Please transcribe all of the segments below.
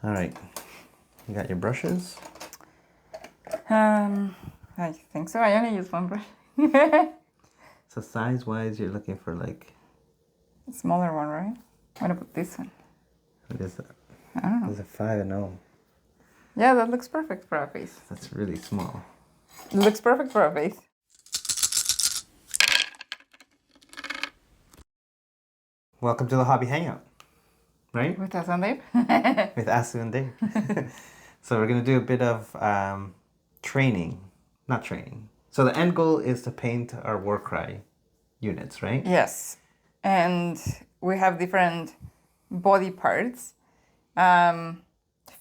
All right, you got your brushes? I think so. I only use one brush. So size-wise, you're looking for like... A smaller one, right? What about this one? What is that? I don't know. It's a 5-0. Yeah, that looks perfect for a face. That's really small. It looks perfect for a face. Welcome to the Hobby Hangout, right? With Azu and Dave. With Azu and Dave. So we're going to do a bit of training. Not training. So the end goal is to paint our Warcry units, right? Yes. And we have different body parts.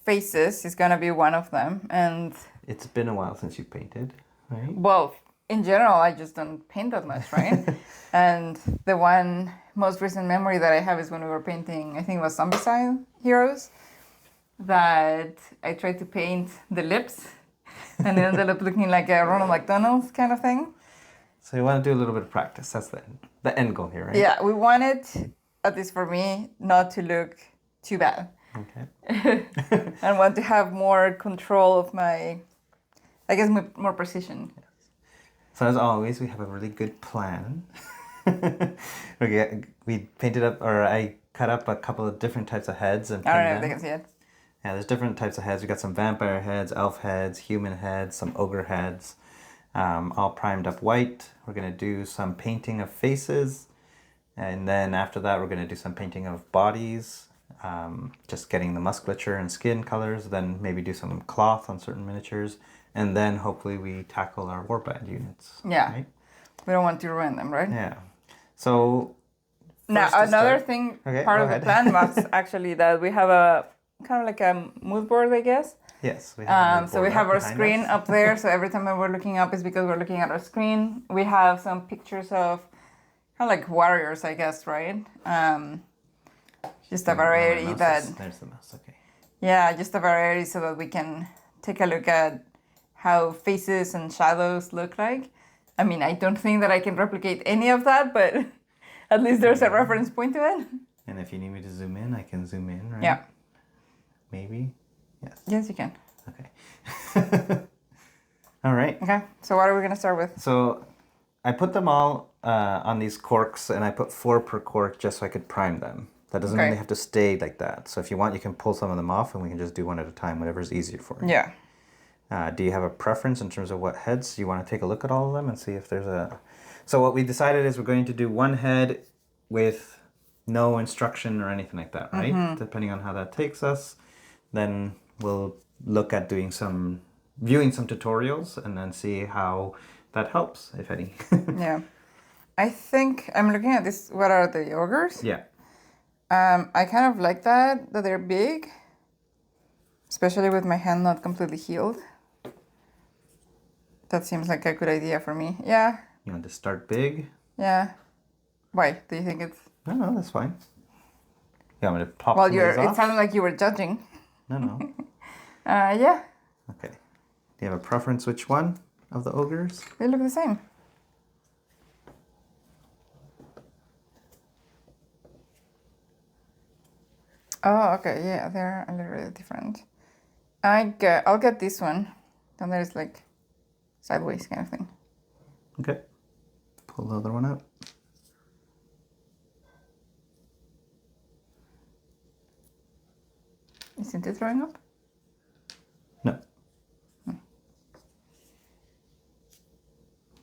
Faces is going to be one of them. And It's been a while since you painted, right? well, in general, I just don't paint that much, right? And the one most recent memory that I have is when we were painting, I think it was Zombicide Heroes, that I tried to paint the lips and it ended up looking like a Ronald McDonald's kind of thing. So you want to do a little bit of practice. That's the end goal here, right? Yeah, we wanted, at least for me, not to look too bad. Okay. And want to have more control of my, I guess, more precision. Yes. So as always, we have a really good plan. We painted up, or I cut up a couple of different types of heads and I don't know pinned if they them. can see it. Yeah, there's different types of heads. We got some vampire heads, elf heads, human heads, some ogre heads, all primed up white. We're going to do some painting of faces. And then after that, we're going to do some painting of bodies, just getting the musculature and skin colors, then maybe do some cloth on certain miniatures. And then hopefully we tackle our warband units. Yeah. Right? We don't want to ruin them, right? Yeah. So now, another thing, Okay, part go of the ahead. plan was actually that we have a kind of like a mood board, I guess. Yes, we have So we have our screen up there. So every time we're looking up, it's because we're looking at our screen. We have some pictures of kind of like warriors, I guess, right? Just a variety There's the mouse. Okay. Yeah, just a variety so that we can take a look at how faces and shadows look like. I mean, I don't think that I can replicate any of that, but at least there's a reference point to it. And if you need me to zoom in, I can zoom in, right? Yeah. Maybe? Yes. Yes, you can. Okay. All right. Okay, so what are we going to start with? So I put them all on these corks, and I put 4 per cork just so I could prime them. That doesn't mean they have to stay like that. So if you want, you can pull some of them off, and we can just do one at a time, whatever's easier for you. Yeah. Do you have a preference in terms of what heads? You want to take a look at all of them and see if there's a... So what we decided is we're going to do one head with no instruction or anything like that, right? Mm-hmm. Depending on how that takes us. Then we'll look at viewing some tutorials and then see how that helps, if any. Yeah. I think I'm looking at this. What are the ogres? Yeah. I kind of like that they're big, especially with my hand not completely healed. That seems like a good idea for me. Yeah. You want to start big? Yeah. Why? Do you think it's... No, that's fine. You want me to pop Well, some of these off? It sounded like you were judging. No. Yeah. Okay. Do you have a preference which one of the ogres? They look the same. Oh, okay. Yeah, they're a little bit different. I'll get this one. Then there's like sideways kind of thing. Okay. Pull the other one out. Isn't it throwing up? No.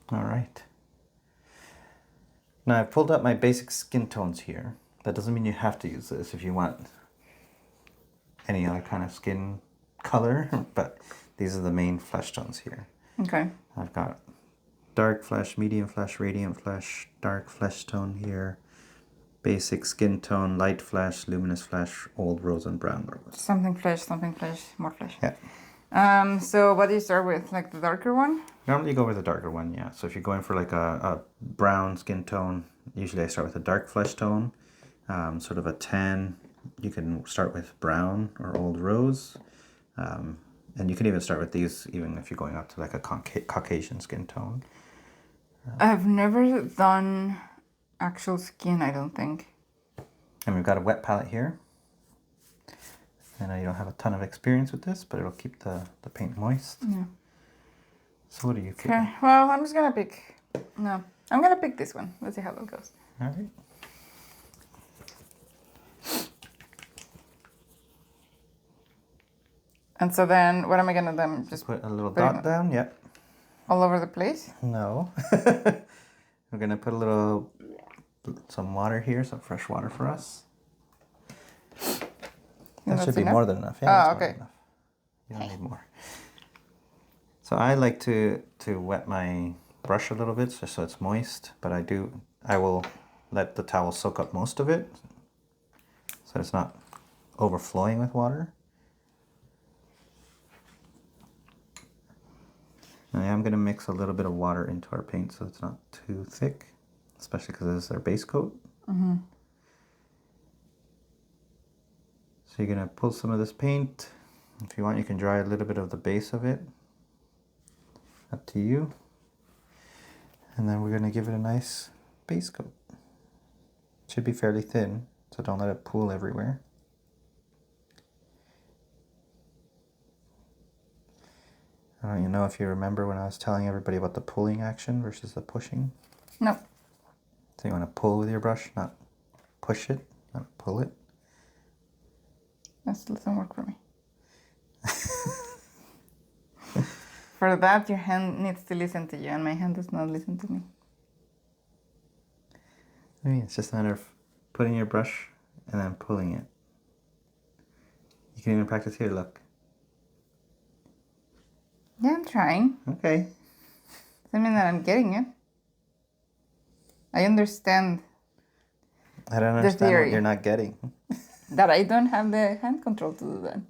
All right. Now I've pulled up my basic skin tones here. That doesn't mean you have to use this if you want any other kind of skin color, but these are the main flesh tones here. Okay. I've got dark flesh, medium flesh, radiant flesh, dark flesh tone here, basic skin tone, light flesh, luminous flesh, old rose, and brown rose. Something flesh, more flesh. Yeah. So what do you start with? Like the darker one? Normally you go with a darker one, yeah. So if you're going for like a brown skin tone, usually I start with a dark flesh tone, sort of a tan. You can start with brown or old rose. And you can even start with these even if you're going up to like a Caucasian skin tone. I've never done actual skin, I don't think. And we've got a wet palette here. I know you don't have a ton of experience with this, but it'll keep the paint moist. Yeah. So what do you think? Okay, well, I'm just gonna pick, no, I'm gonna pick this one. Let's see how that goes. All right. And so then, what am I gonna then just Put a little put it dot down, yep. all over the place? No. We're gonna put some water here, some fresh water for us. That should be enough? more than enough. Yeah, Oh, that's more okay. than enough. You don't need more. So I like to wet my brush a little bit just so it's moist, but I will let the towel soak up most of it so it's not overflowing with water. And I am going to mix a little bit of water into our paint so it's not too thick, especially because this is our base coat. Mm-hmm. So you're going to pull some of this paint. If you want, you can dry a little bit of the base of it. Up to you. And then we're going to give it a nice base coat. It should be fairly thin, so don't let it pool everywhere. I don't even know if you remember when I was telling everybody about the pulling action versus the pushing. No. So you want to pull with your brush, not push it, not pull it. That still doesn't work for me. For that, your hand needs to listen to you, and my hand does not listen to me. I mean, it's just a matter of putting your brush and then pulling it. You can even practice here, look. Yeah, I'm trying. Okay. Doesn't mean that I'm getting it. I understand I don't understand what theory. you're not getting. that I don't have the hand control to do that.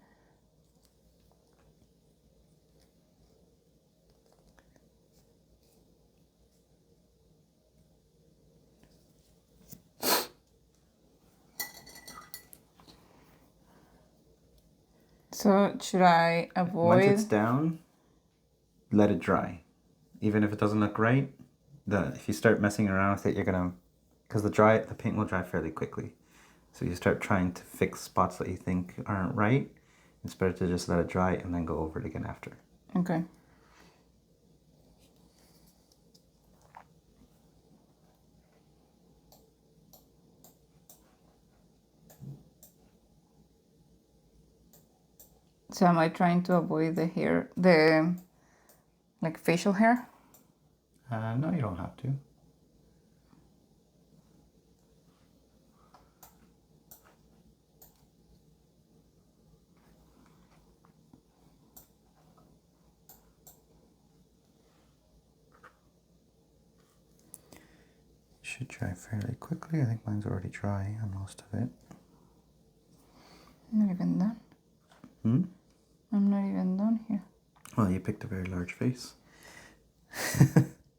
So should I avoid? Once it's down, let it dry. Even if it doesn't look right, if you start messing around with it, you're gonna, because the paint will dry fairly quickly. So you start trying to fix spots that you think aren't right. It's better to just let it dry and then go over it again after. Okay. So am I trying to avoid the hair, like facial hair? No, you don't have to. Should dry fairly quickly. I think mine's already dry on most of it. I'm not even done. I'm not even done here. Well, you picked a very large face.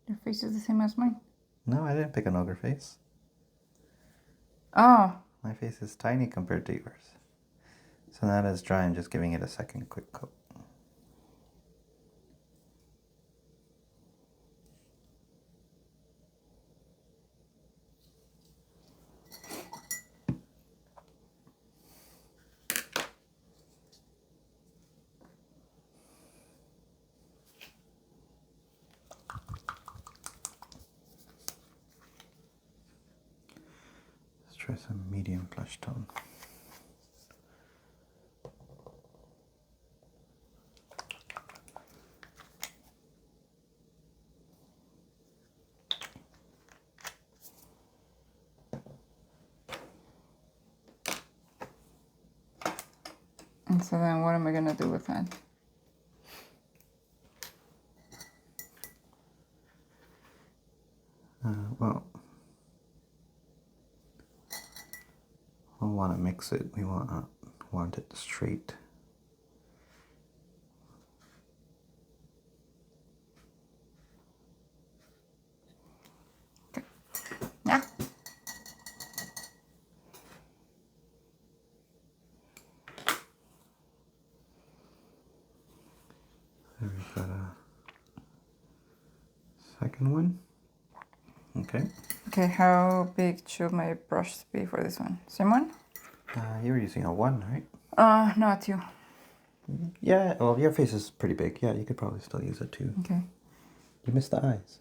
Your face is the same as mine. No, I didn't pick an ogre face. Oh. My face is tiny compared to yours. So now that it's dry, I'm just giving it a second quick coat. Let's try some medium flesh tone. And so then what am I gonna do with that? Well, we'll want to mix it. We want it straight. Yeah. There we've got a second one. Okay. Okay, how big should my brush be for this one? Same one? You're using a 1, right? Not too. Yeah, well, your face is pretty big. Yeah, you could probably still use it too. Okay. You missed the eyes.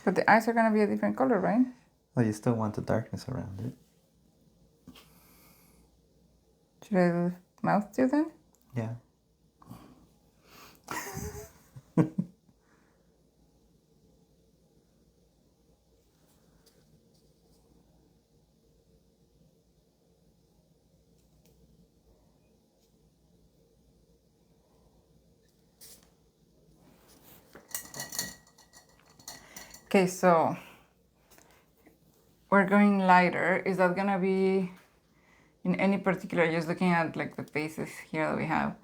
But the eyes are gonna be a different color, right? Well, you still want the darkness around it. Should I do mouth too then? Yeah. Okay, so we're going lighter. Is that gonna be in any particular, just looking at like the faces here that we have,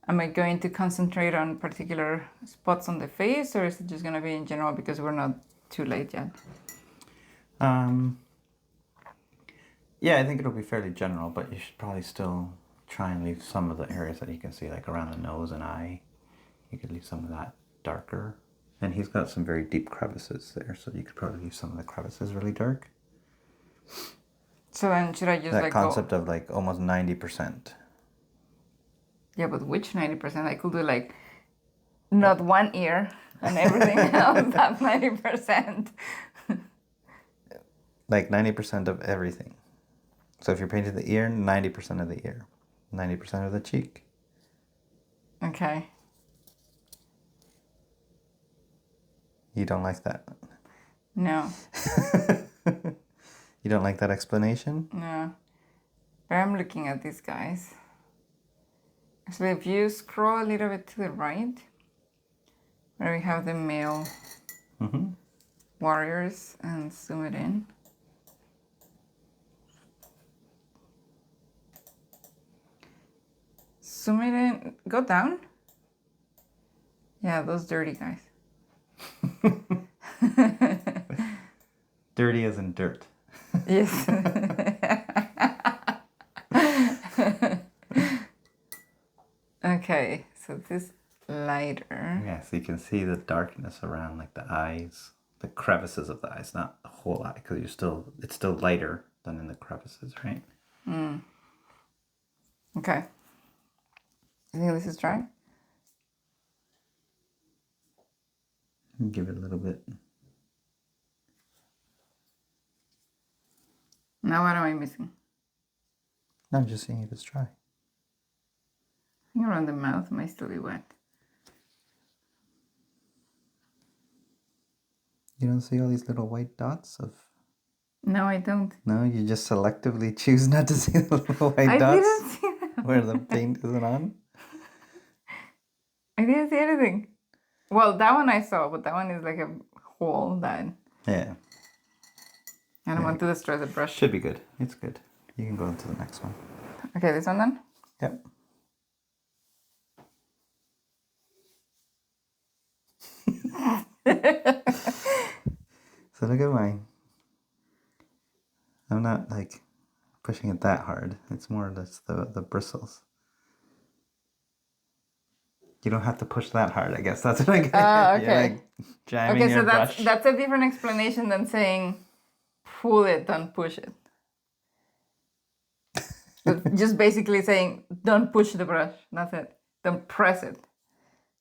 am I going to concentrate on particular spots on the face, or is it just gonna be in general because we're not too late yet? Yeah, I think it'll be fairly general, but you should probably still try and leave some of the areas that you can see, like around the nose and eye. You could leave some of that darker. And he's got some very deep crevices there, so you could probably leave some of the crevices really dark. So then should I just That like concept of like almost 90%. Yeah, but which 90%? I could do like not one ear and everything else at 90%. Like 90% of everything. So if you're painting the ear, 90% of the ear. 90% of the cheek. Okay. You don't like that? No. You don't like that explanation? No. But I'm looking at these guys. Actually, if you scroll a little bit to the right, where we have the male warriors, and zoom it in. Zoom it in. Go down. Yeah, those dirty guys. Dirty as in dirt. Yes. Okay, so this lighter. Yeah, so you can see the darkness around like the eyes, the crevices of the eyes, not the whole eye, because it's still lighter than in the crevices, right? Okay. I think this is dry. Give it a little bit. Now what am I missing? No, I'm just seeing if it's dry. I think around the mouth might still be wet. You don't see all these little white dots of... No, I don't. No, you just selectively choose not to see the little white I dots didn't see that. where the paint isn't on. I didn't see anything. Well, that one I saw, but that one is like a hole that Yeah, I don't want to destroy the brush. should be good. It's good. You can go on to the next one. Okay, this one then? Yep. So look at mine. I'm not like pushing it that hard. It's more just the bristles. You don't have to push that hard, I guess. That's what I get. Okay. You're like jamming Okay, so your brush. that's a different explanation than saying pull it, don't push it. Just basically saying don't push the brush. That's it. Don't press it.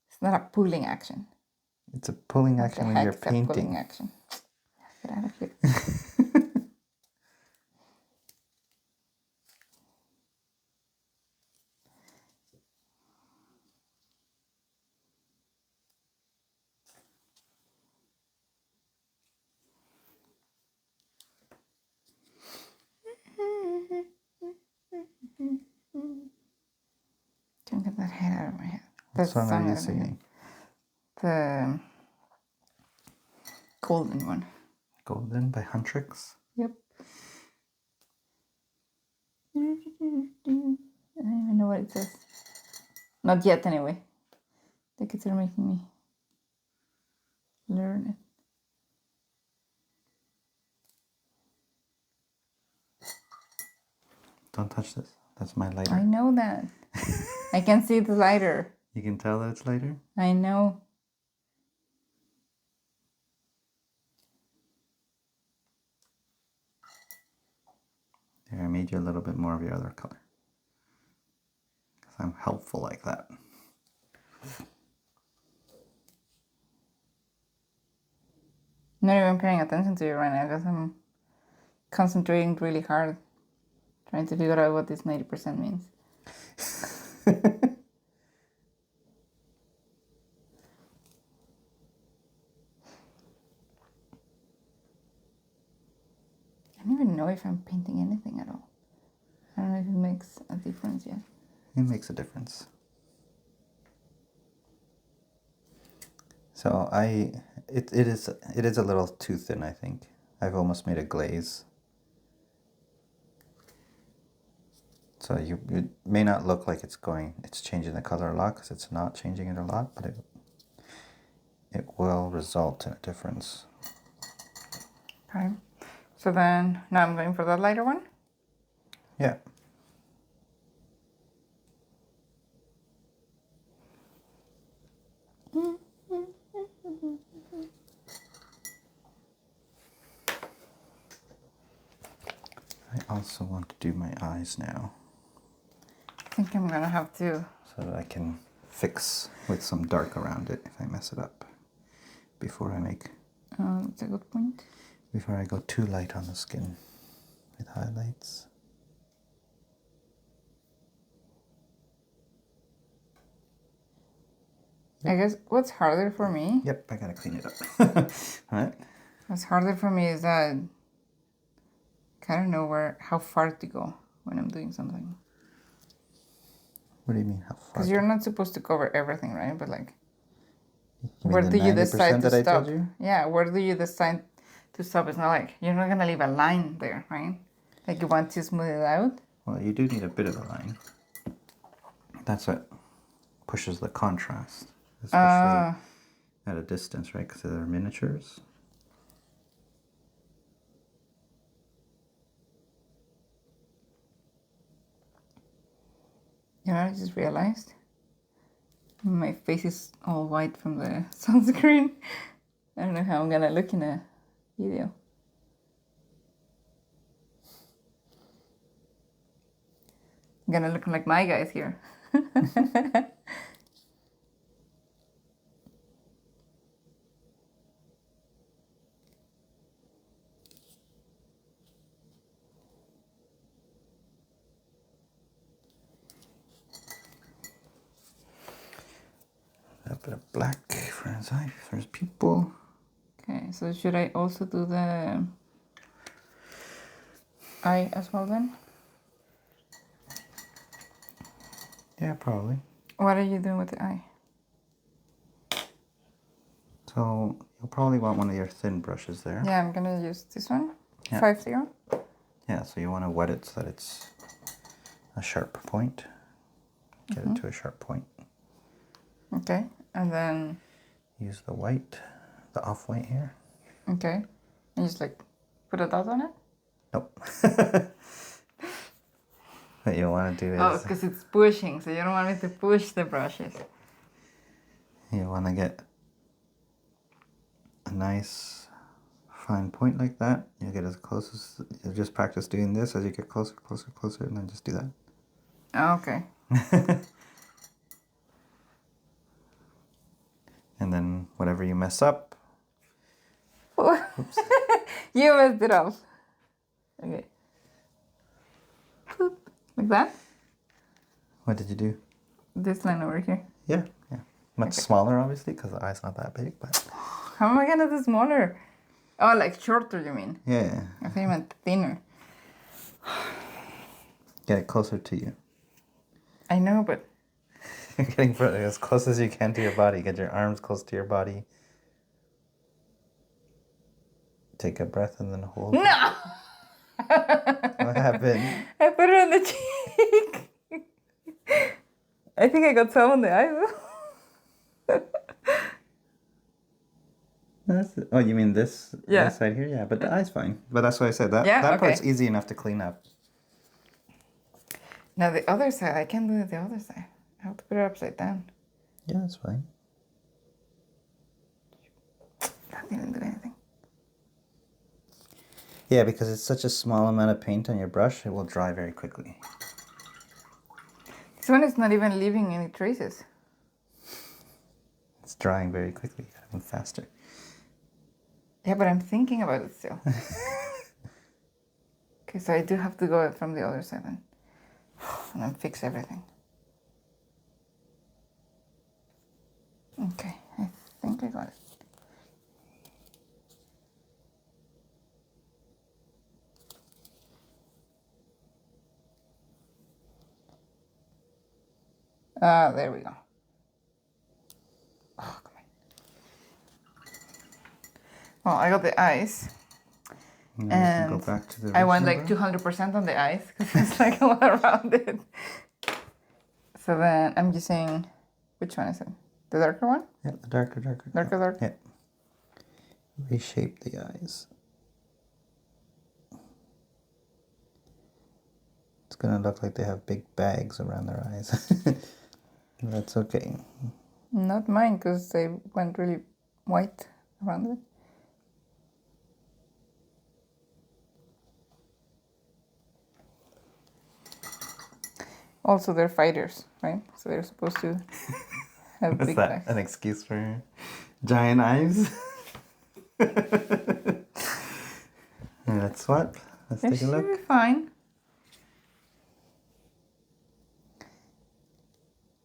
It's not a pulling action. It's a pulling action when you're It's a pulling painting. action. Get out of here. Can't get that head out of my head. What song are you out of my head. singing? The golden one. Golden by Huntrix. Yep. I don't even know what it says. Not yet, anyway. The kids are making me learn it. Don't touch this. That's my lighter. I know that. I can see the lighter. You can tell that it's lighter? I know. need you a little bit more of your other color. Because I'm helpful like that. Not even paying attention to you right now because I'm concentrating really hard, trying to figure out what this 90% means. I don't even know if I'm painting anything at all. I don't know if it makes a difference yet. It makes a difference. So it is a little too thin, I think. I've almost made a glaze. So it may not look like it's changing the color a lot because it's not changing it a lot, but it will result in a difference. Okay. So then now I'm going for that lighter one. Yeah. I also want to do my eyes now. I think I'm gonna have to. So that I can fix with some dark around it if I mess it up before That's a good point. Before I go too light on the skin with highlights. I guess what's harder for me. Yep, I gotta clean it up. All right. What's harder for me is that I kind of know how far to go when I'm doing something. What do you mean, how far? Because you're not supposed to cover everything, right? But like, You where mean do the you decide 90% to that I stop? told you? Yeah, where do you decide to stop? It's not like you're not gonna leave a line there, right? Like you want to smooth it out. Well, you do need a bit of a line. That's what pushes the contrast, especially at a distance, right? Because they're miniatures. You know, I just realized my face is all white from the sunscreen. I don't know how I'm gonna look in a video. I'm gonna look like my guys here. A bit of black for his eye, for his pupil. Okay, so should I also do the eye as well then? Yeah, probably. What are you doing with the eye? So you'll probably want one of your thin brushes there. Yeah, I'm gonna use this one. Yeah. 5-0. Yeah, so you want to wet it so that it's a sharp point. Get it to a sharp point. Okay, and then Use the white, the off-white here. okay, and just like put a dot on it. Nope. What you want to do is Oh, because it's pushing, so you don't want me to push the brushes. you want to get a nice fine point like that. You get as close as, you just practice doing this as you get closer, closer, closer, and then just do that. Oh, okay. And then whatever you mess up. Oops. You messed it up. Okay. Boop. Like that? What did you do? This line over here. Yeah. Much smaller, obviously, because the eye's not that big, but... How am I gonna do smaller? Oh, like shorter, you mean? Yeah. I think you meant thinner. Get it closer to you. I know, but... You're getting as close as you can to your body. Get your arms close to your body. Take a breath and then hold. No! What happened? I put it on the cheek. I think I got some on the eye. Oh, you mean this, Yeah. this side here? Yeah, but the eye's fine. But that's what I said. That, Yeah, that okay. part's easy enough to clean up. Now the other side, I can't do it the other side. I have to put it upside down. Yeah, that's fine. That didn't do anything. Yeah, because it's such a small amount of paint on your brush, it will dry very quickly. This one is not even leaving any traces. It's drying very quickly. Gotta move faster. Yeah, but I'm thinking about it still. Okay, so I do have to go from the other side then. And then fix everything. Okay, I think I got it. There we go. Oh, come on. Well, I got the eyes. And we can go back to the I went like original 200% on the eyes because it's like a lot around it. So then I'm using, which one is it? The darker one? Yeah, the darker. Darker. Yeah. Reshape the eyes. It's gonna look like they have big bags around their eyes. That's okay. Not mine because they went really white around it. Also, they're fighters, right? So they're supposed to have Is big that bags. an excuse for giant eyes? Let's what? Let's It take a should look. be fine.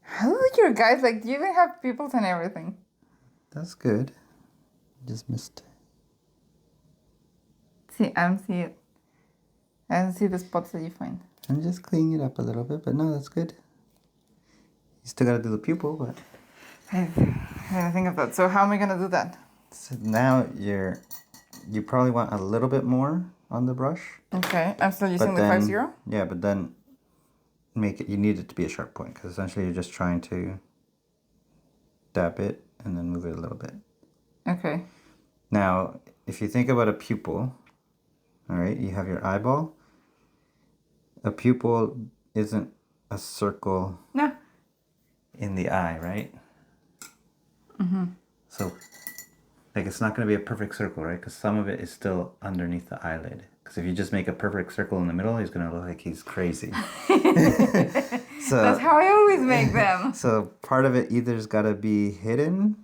How are your guys? Like, you even have pupils and everything. That's good. Just missed. See, I don't see it. I don't see the spots that you find. I'm just cleaning it up a little bit, but no, that's good. You still gotta do the pupil, but I didn't think of that. So how am I gonna do that? so now you probably want a little bit more on the brush. Okay, I'm still using But the then 5-0. yeah, but then make it. You need it to be a sharp point because essentially you're just trying to dab it and then move it a little bit. Okay. Now, if you think about a pupil, all right, you have your eyeball. A pupil isn't a circle No. in the eye, right? Mm-hmm. So, like, it's not going to be a perfect circle, right? Because some of it is still underneath the eyelid. Because if you just make a perfect circle in the middle, he's going to look like he's crazy. So That's how I always make them. So part of it either's got to be hidden,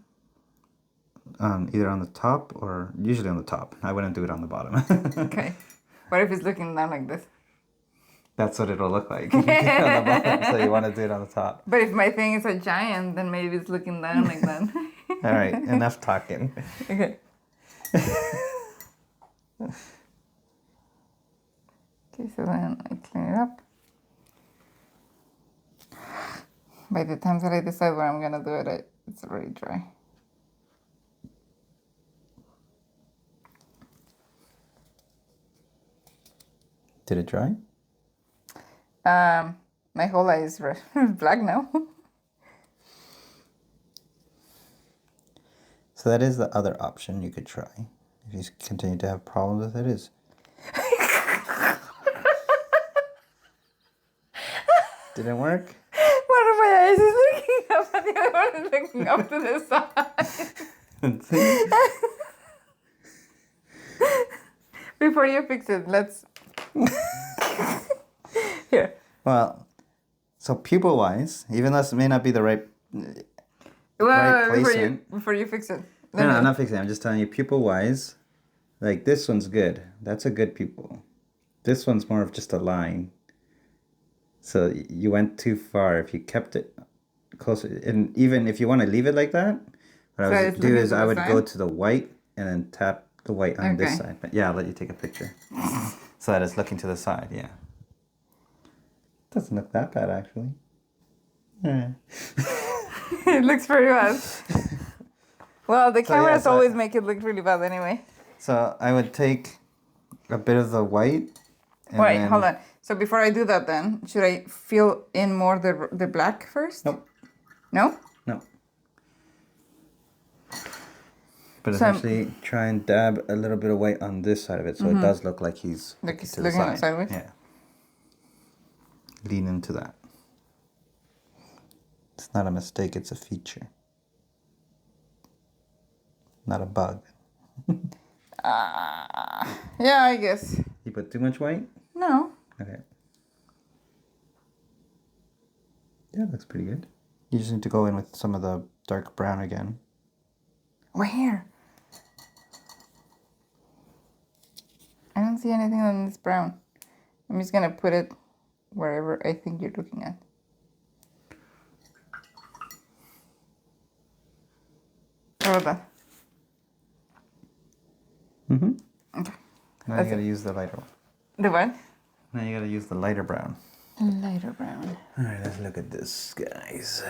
either on the top or usually on the top. I wouldn't do it on the bottom. Okay. What if it's looking down like this? That's what it'll look like. On the bottom, so you want to do it on the top. But if my thing is a giant, then maybe it's looking down like that. All right, enough talking. Okay. Okay, so then I clean it up. By the time that I decide where I'm gonna do it, it's already dry. Did it dry? My whole eye is red, black now. So that is the other option you could try. If you continue to have problems with it, is didn't work? One of my eyes is looking up and the other one is looking up to the side. See? Before you fix it, let's... Here. Well, so pupil wise, even though this may not be the right Well, placement. before you fix it. No, I'm not fixing it. I'm just telling you, pupil wise, like this one's good. That's a good pupil. This one's more of just a line. So you went too far. If you kept it closer, and even if you want to leave it like that, what I would do is I would go to the white and then tap the white on this side. But yeah, I'll let you take a picture. So that it's looking to the side, yeah. Doesn't look that bad, actually. Yeah. It looks pretty bad. Well, the cameras so- always make it look really bad anyway. So I would take a bit of the white. And Wait, then... hold on. So before I do that then, should I fill in more the black first? Nope. No? No. But So essentially, try and dab a little bit of white on this side of it, so it does look like he's Like he's to the looking side. sideways? Yeah. Lean into that. It's not a mistake; it's a feature, not a bug. Yeah, I guess. You put too much white? No. Okay. Yeah, looks pretty good. You just need to go in with some of the dark brown again. Where? I don't see anything on this brown. I'm just gonna put it wherever I think you're looking at. How about that? Mm-hmm. Okay. Now you gotta use the lighter one. The what? Now you gotta use the lighter brown. Lighter brown. Alright, let's look at this, guys.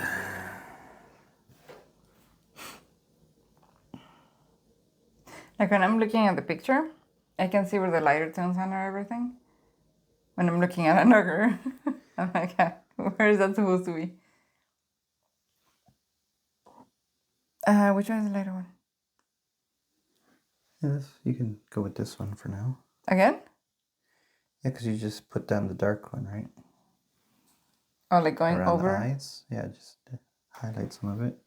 Like when I'm looking at the picture, I can see where the lighter tones are and everything. When I'm looking at another, I'm like, where is that supposed to be? Which one is the lighter one? Yes, you can go with this one for now. Again? Yeah, because you just put down the dark one, right? Oh, like going Around over? the eyes. Yeah, just highlight some of it.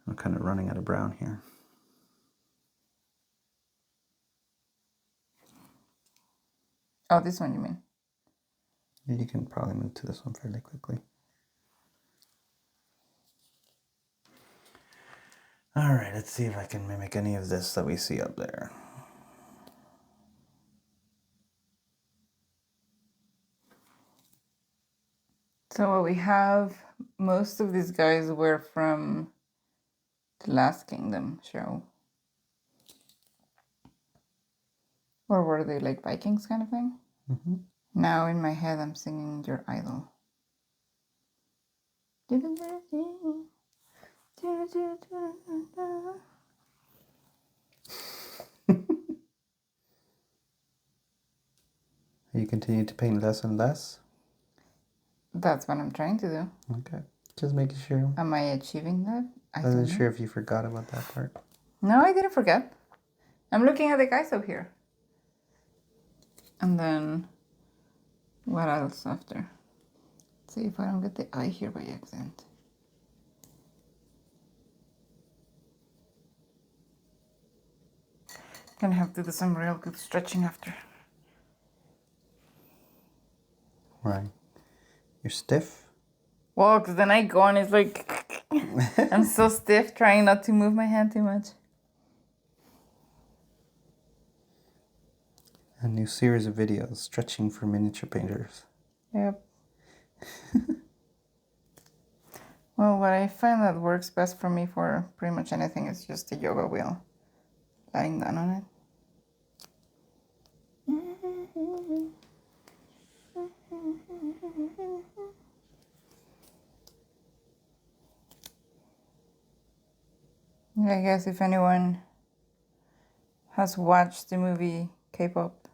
I'm kind of running out of brown here. Oh, this one you mean? Yeah, you can probably move to this one fairly quickly. Alright, let's see if I can mimic any of this that we see up there. So what we have, most of these guys were from the Last Kingdom show. Or were they like Vikings kind of thing? Mm-hmm. Now in my head I'm singing Your Idol. You continue to paint less and less? That's what I'm trying to do. Okay, just making sure. Am I achieving that? I wasn't sure if you forgot about that part. No, I didn't forget. I'm looking at the guys up here. And then, what else after? Let's see if I don't get the eye here by accident. Gonna have to do some real good stretching after. Right. You're stiff? Well, because then I go and it's like, I'm so stiff trying not to move my hand too much. A new series of videos, stretching for miniature painters. Yep. Well, what I find that works best for me for pretty much anything is just the yoga wheel. Lying down on it. I guess if anyone has watched the movie K-pop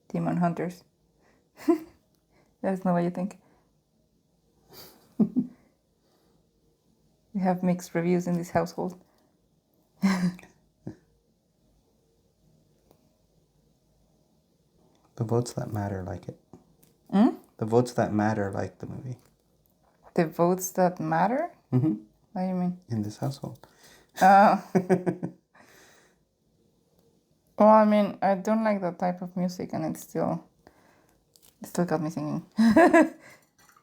Demon Hunters, let us know what you think. We have mixed reviews in this household. The votes that matter like it. Hmm? The votes that matter like the movie. The votes that matter? Mm-hmm. What do you mean? In this household. Well, I mean, I don't like that type of music, and it still got me singing.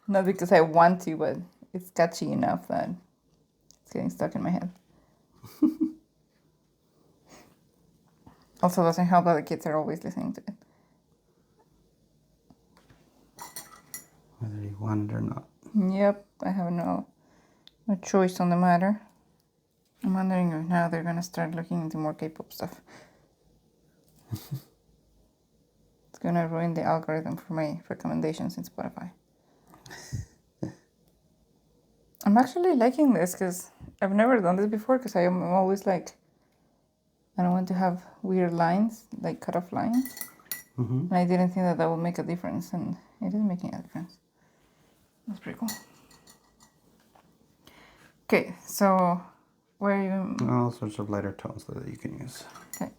Not because I want to, but it's catchy enough that it's getting stuck in my head. Also, doesn't help that the kids are always listening to it. Whether you want it or not. Yep, I have no choice on the matter. I'm wondering if now they're gonna start looking into more K-pop stuff. It's gonna ruin the algorithm for my recommendations in Spotify. I'm actually liking this because I've never done this before because I am always like, I don't want to have weird lines, like cut off lines. Mm-hmm. And I didn't think that that would make a difference, and it is making a difference. That's pretty cool. Okay, so where are you? All sorts of lighter tones that you can use. Okay.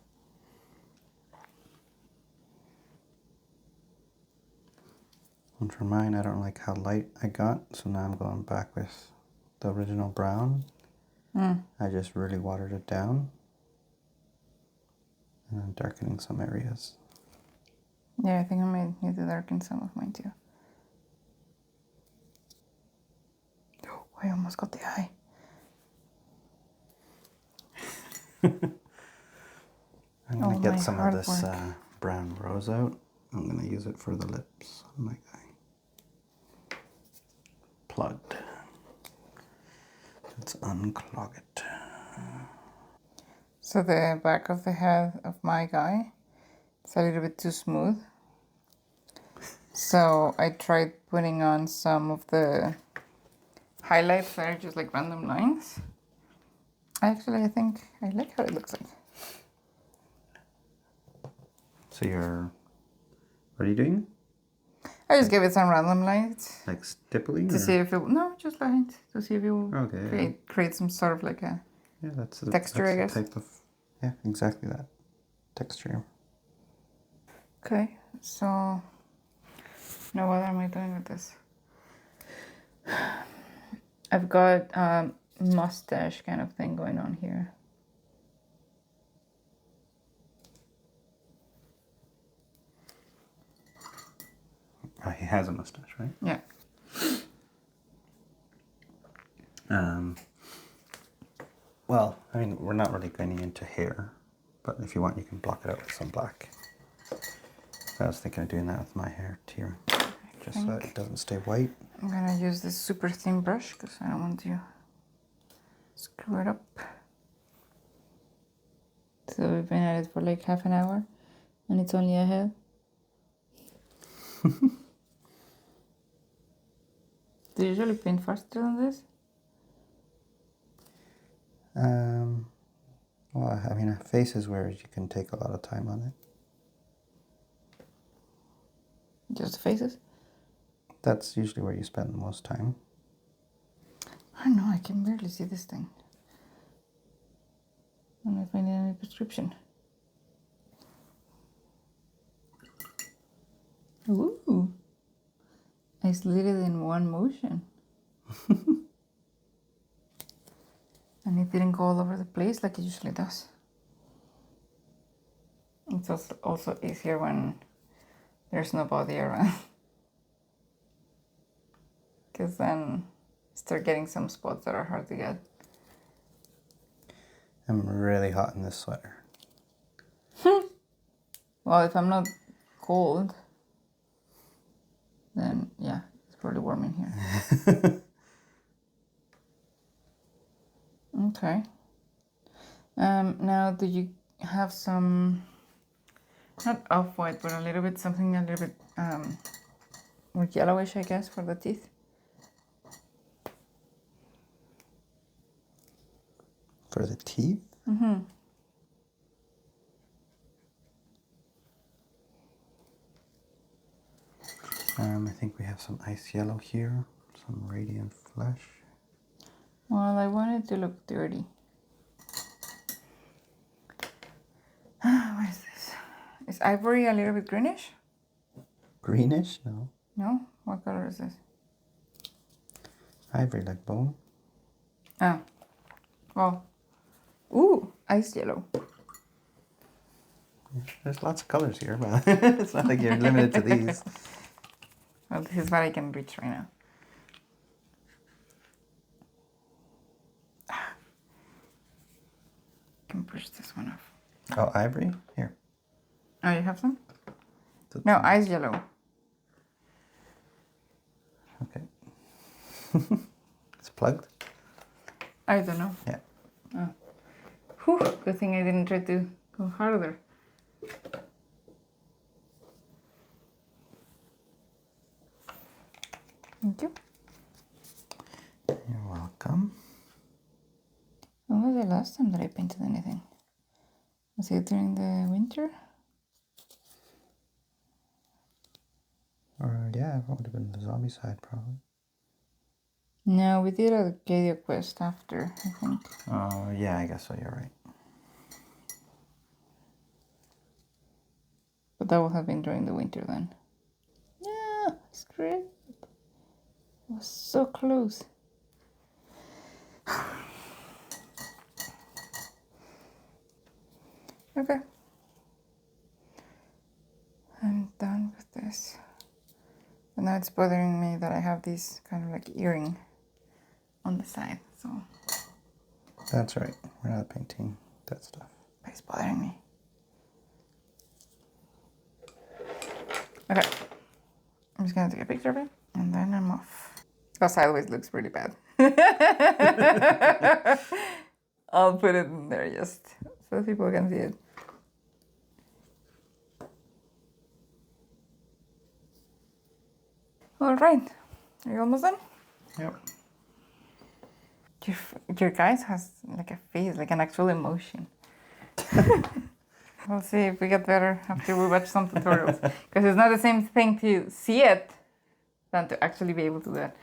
And for mine, I don't like how light I got, so now I'm going back with the original brown. I just really watered it down. And I'm darkening some areas. Yeah, I think I might need to darken some of mine too. Oh, I almost got the eye. I'm going to get some of this work. brown rose out. I'm going to use it for the lips on my guy. Plugged. Let's unclog it. So the back of the head of my guy, it's a little bit too smooth. So I tried putting on some of the highlights that are just like random lines. Actually, I think I like how it looks like. So what are you doing? I just gave it some random lines Like stippling? to see if it, no, just lines, to see if it will Okay, create some sort of like a that's texture, I guess. Type of, yeah, exactly that. Texture. Okay, so now what am I doing with this? I've got a mustache kind of thing going on here. He has a mustache, right? Yeah. Well, I mean, we're not really going into hair, but if you want, you can block it out with some black. I was thinking of doing that with my hair too, just so it doesn't stay white. I'm gonna use this super thin brush because I don't want to screw it up. So we've been at it for like half an hour and it's only a head. Do you usually paint faster than this? Well, I mean, a face is where you can take a lot of time on it. Just the faces? That's usually where you spend the most time. I don't know, I can barely see this thing. I don't know if I need any prescription. Ooh. I slid it in one motion. And it didn't go all over the place like it usually does. It's also easier when there's nobody around. Because then you start getting some spots that are hard to get. I'm really hot in this sweater. Well, if I'm not cold, then yeah, it's probably warm in here. Okay. Now, do you have some, not off-white, but something a little bit more yellowish, I guess, for the teeth? For the teeth? Mm-hmm. I think we have some ice yellow here, some radiant flesh. Well, I want it to look dirty. What is this? Is ivory a little bit greenish? Greenish? No. No? What color is this? Ivory like bone. Oh. Well. Ooh, ice yellow. There's lots of colors here, but it's not like you're limited to these. Well, this is what I can reach right now. Can push this one off. Oh, ivory? Here. Oh, you have some? No, ice yellow. Okay. It's plugged? I don't know. Yeah. Oh. Whew, good thing I didn't try to go harder. Thank you. You're welcome. When was the last time that I painted anything? Was it during the winter? Or, yeah, it would have been the zombie side, probably. No, we did a Gadio quest after, I think. Oh, yeah, I guess so, you're right. But that would have been during the winter then. Yeah, screw it. It was so close. Okay. I'm done with this. But now it's bothering me that I have this kind of like earring on the side, so. That's right. We're not painting that stuff. But it's bothering me. Okay. I'm just gonna take a picture of it and then I'm off. Oh, sideways looks pretty bad. I'll put it in there just so people can see it. All right. Are you almost done? Yep. Your guys has like a face, like an actual emotion. We'll see if we get better after we watch some tutorials. Because it's not the same thing to see it than to actually be able to do it.